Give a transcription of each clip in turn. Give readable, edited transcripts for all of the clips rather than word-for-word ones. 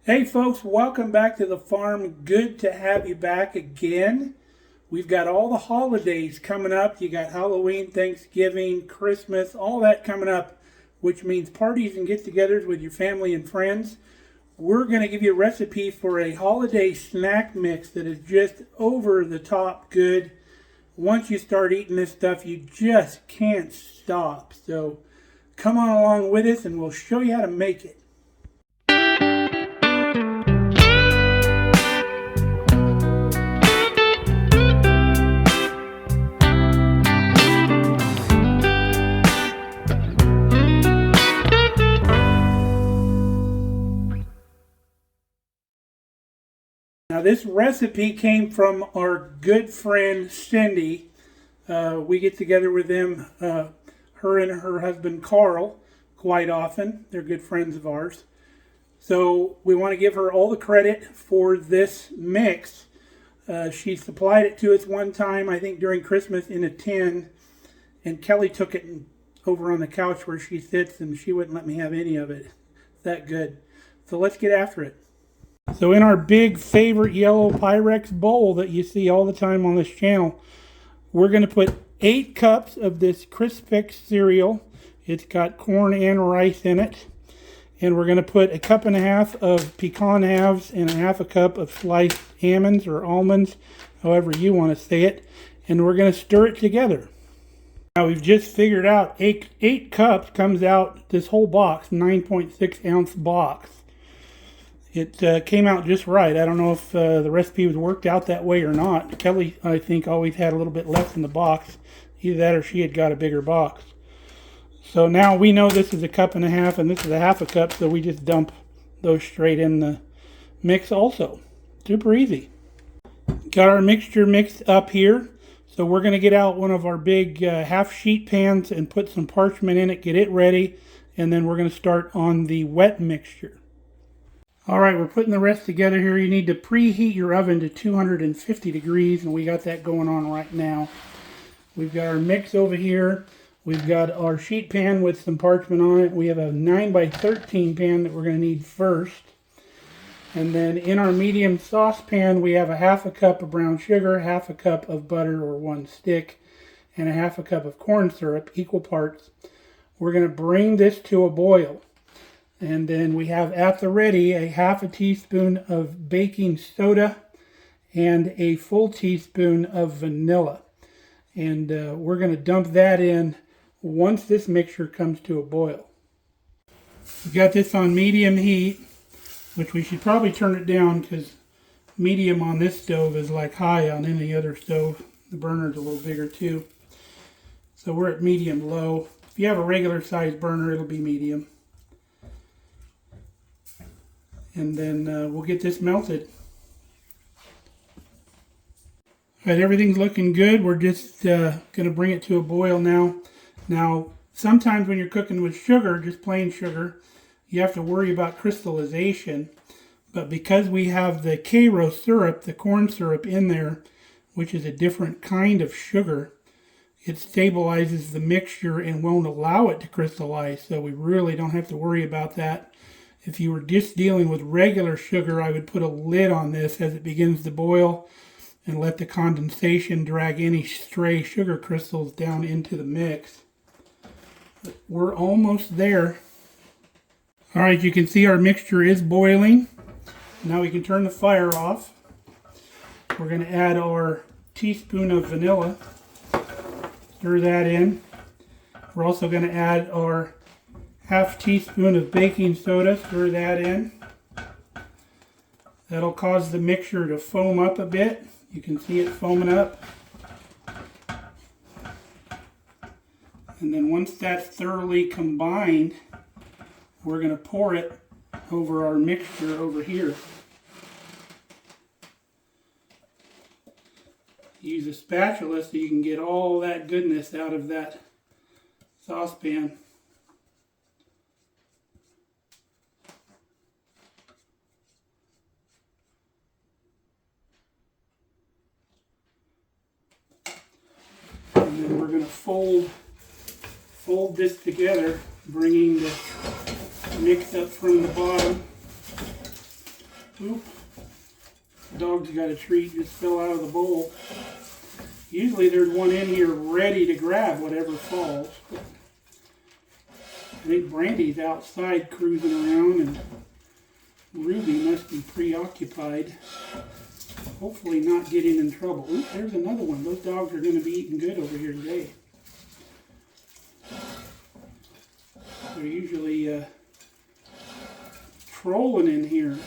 Hey folks, welcome back to the farm. Good to have you back again. We've got all the holidays coming up. You got Halloween, Thanksgiving, Christmas, all that coming up, which means parties and get-togethers with your family and friends. We're going to give you a recipe for a holiday snack mix that is just over the top good. Once you start eating this stuff, you just can't stop. So come on along with us and we'll show you how to make it. Now this recipe came from our good friend Cindy. We get together with them, her and her husband Carl, quite often. They're good friends of ours. So we want to give her all the credit for this mix. She supplied it to us one time, I think during Christmas, in a tin. And Kelly took it over on the couch where she sits, and she wouldn't let me have any of it. It's that good. So let's get after it. So in our big favorite yellow Pyrex bowl that you see all the time on this channel, we're going to put 8 cups of this Crispix cereal. It's got corn and rice in it. And we're going to put 1.5 cups of pecan halves and 1/2 cup of sliced almonds or almonds, however you want to say it. And we're going to stir it together. Now we've just figured out 8 cups comes out this whole box, 9.6 ounce box. It came out just right. I don't know if the recipe was worked out that way or not. Kelly, I think, always had a little bit left in the box. Either that or she had got a bigger box. So now we know this is 1.5 cups and this is 1/2 cup, so we just dump those straight in the mix also. Super easy. Got our mixture mixed up here. So we're going to get out one of our big half sheet pans and put some parchment in it, get it ready, and then we're going to start on the wet mixture. Alright, we're putting the rest together here. You need to preheat your oven to 250 degrees, and we got that going on right now. We've got our mix over here. We've got our sheet pan with some parchment on it. We have a 9x13 pan that we're going to need first. And then in our medium saucepan, we have 1/2 cup of brown sugar, 1/2 cup of butter or 1 stick, and 1/2 cup of corn syrup, equal parts. We're going to bring this to a boil. And then we have at the ready 1/2 teaspoon of baking soda and a full teaspoon of vanilla. And we're going to dump that in once this mixture comes to a boil. We've got this on medium heat, which we should probably turn it down because medium on this stove is like high on any other stove. The burner's a little bigger too. So we're at medium low. If you have a regular size burner, it'll be medium. And then we'll get this melted. All right, everything's looking good. We're just going to bring it to a boil now. Now, sometimes when you're cooking with sugar, just plain sugar, you have to worry about crystallization. But because we have the Karo syrup, the corn syrup in there, which is a different kind of sugar, it stabilizes the mixture and won't allow it to crystallize. So we really don't have to worry about that. If you were just dealing with regular sugar, I would put a lid on this as it begins to boil and let the condensation drag any stray sugar crystals down into the mix. But we're almost there. All right, you can see our mixture is boiling. Now we can turn the fire off. We're going to add our teaspoon of vanilla. Stir that in. We're also going to add our 1/2 teaspoon of baking soda, stir that in. That'll cause the mixture to foam up a bit. You can see it foaming up. And then once that's thoroughly combined, we're going to pour it over our mixture over here. Use a spatula so you can get all that goodness out of that saucepan. And then we're going to fold this together, bringing the mix up from the bottom. Oop. The dog's got a treat, just fell out of the bowl. Usually there's one in here ready to grab whatever falls. I think Brandy's outside cruising around and Ruby must be preoccupied. Hopefully not getting in trouble. Oop, there's another one. Those dogs are going to be eating good over here today. They're usually trolling in here.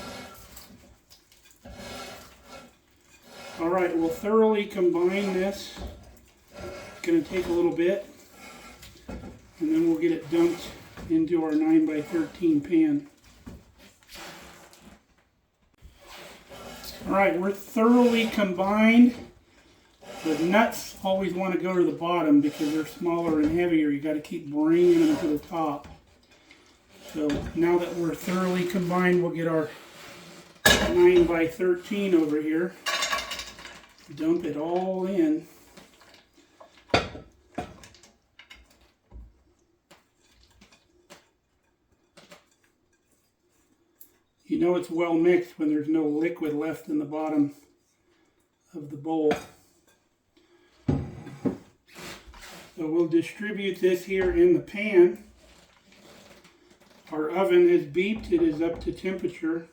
Alright, we'll thoroughly combine this. It's going to take a little bit. And then we'll get it dumped into our 9x13 pan. Alright, we're thoroughly combined. The nuts always want to go to the bottom because they're smaller and heavier. You got to keep bringing them to the top. So now that we're thoroughly combined, we'll get our 9x13 over here. Dump it all in. You know it's well mixed when there's no liquid left in the bottom of the bowl. So we'll distribute this here in the pan. Our oven has beeped. It is up to temperature.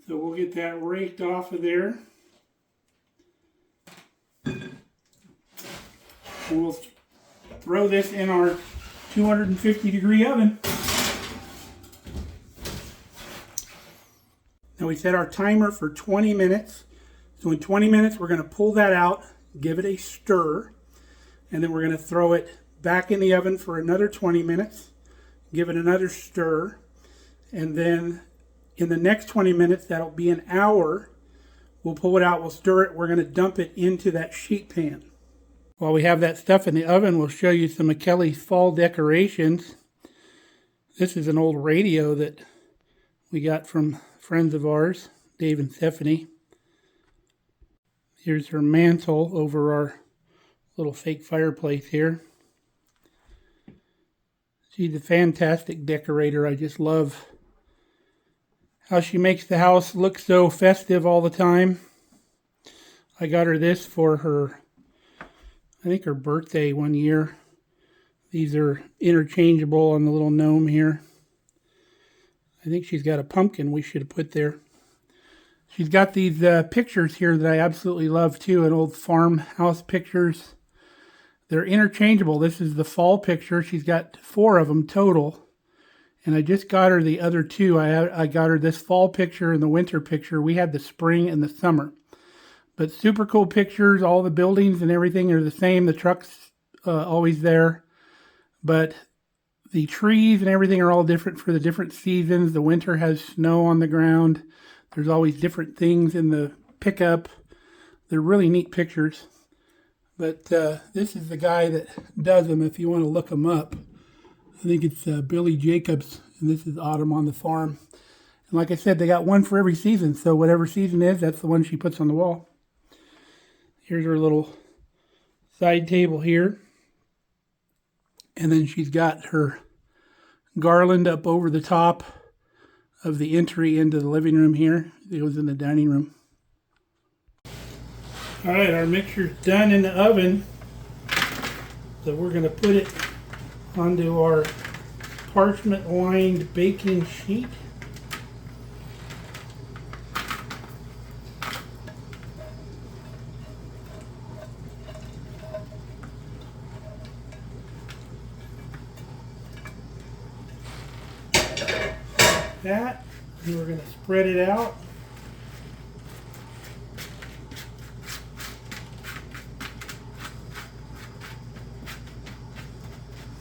So we'll get that raked off of there. And we'll throw this in our 250-degree oven. Now we set our timer for 20 minutes. So in 20 minutes we're going to pull that out, give it a stir, and then we're going to throw it back in the oven for another 20 minutes, give it another stir, and then in the next 20 minutes, that'll be an hour, we'll pull it out, we'll stir it, we're going to dump it into that sheet pan. While we have that stuff in the oven, we'll show you some of Kelly's fall decorations. This is an old radio that we got from friends of ours, Dave and Stephanie. Here's her mantle over our little fake fireplace here. She's a fantastic decorator. I just love how she makes the house look so festive all the time. I got her this for her, I think her birthday one year. These are interchangeable on the little gnome here. I think she's got a pumpkin we should have put there. She's got these pictures here that I absolutely love too, an old farmhouse pictures. They're interchangeable. This is the fall picture. She's got 4 of them total. And I just got her the other 2. I got her this fall picture and the winter picture. We had the spring and the summer. But super cool pictures. All the buildings and everything are the same. The truck's always there. But the trees and everything are all different for the different seasons. The winter has snow on the ground. There's always different things in the pickup. They're really neat pictures. But this is the guy that does them if you want to look them up. I think it's Billy Jacobs, and this is Autumn on the Farm. And like I said, they got one for every season. So whatever season is, that's the one she puts on the wall. Here's her little side table here. And then she's got her garland up over the top of the entry into the living room here. It goes in the dining room. All right, our mixture's done in the oven. So we're going to put it onto our parchment lined baking sheet. That, and we're going to spread it out.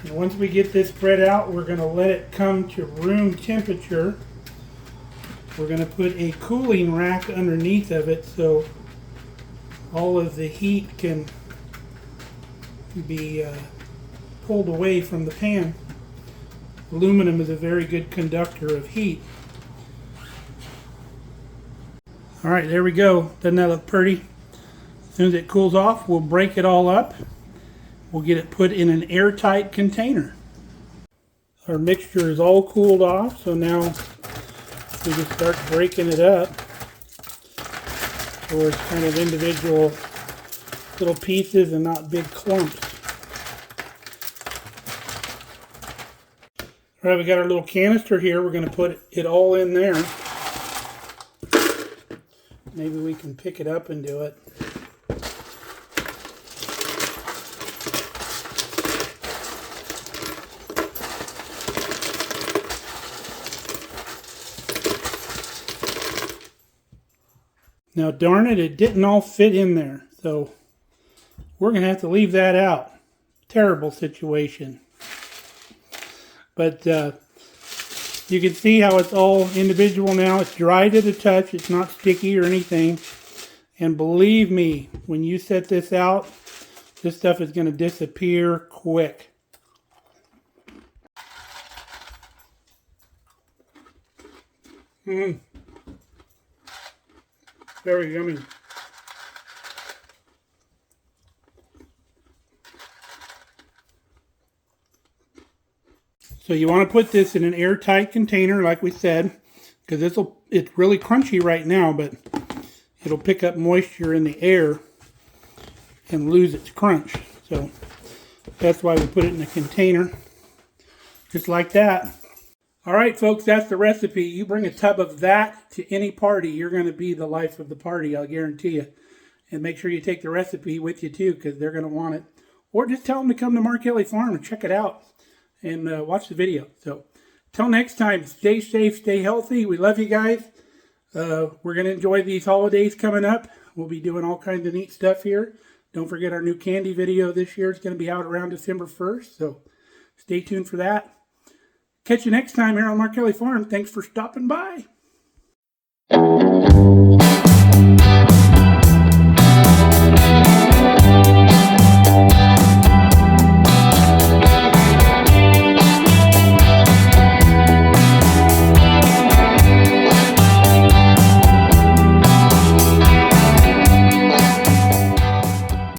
And once we get this spread out, we're going to let it come to room temperature. We're going to put a cooling rack underneath of it so all of the heat can be pulled away from the pan. Aluminum is a very good conductor of heat. All right, there we go. Doesn't that look pretty? As soon as it cools off, we'll break it all up. We'll get it put in an airtight container. Our mixture is all cooled off, so now we can start breaking it up so it's kind of individual little pieces and not big clumps. All right, we got our little canister here. We're going to put it all in there. Maybe we can pick it up and do it. Now, darn it, it didn't all fit in there. So we're going to have to leave that out. Terrible situation. But you can see how it's all individual now. It's dry to the touch. It's not sticky or anything. And believe me, when you set this out, this stuff is going to disappear quick. Very yummy. So you want to put this in an airtight container, like we said, because it's really crunchy right now, but it'll pick up moisture in the air and lose its crunch. So that's why we put it in a container, just like that. All right, folks, that's the recipe. You bring a tub of that to any party, you're going to be the life of the party, I'll guarantee you. And make sure you take the recipe with you, too, because they're going to want it. Or just tell them to come to Markelly Farm and check it out and watch the video. So, till next time, stay safe, stay healthy. We love you guys. We're going to enjoy these holidays coming up. We'll be doing all kinds of neat stuff here. Don't forget our new candy video this year is going to be out around December 1st. So, stay tuned for that. Catch you next time here on Markelly Farm. Thanks for stopping by.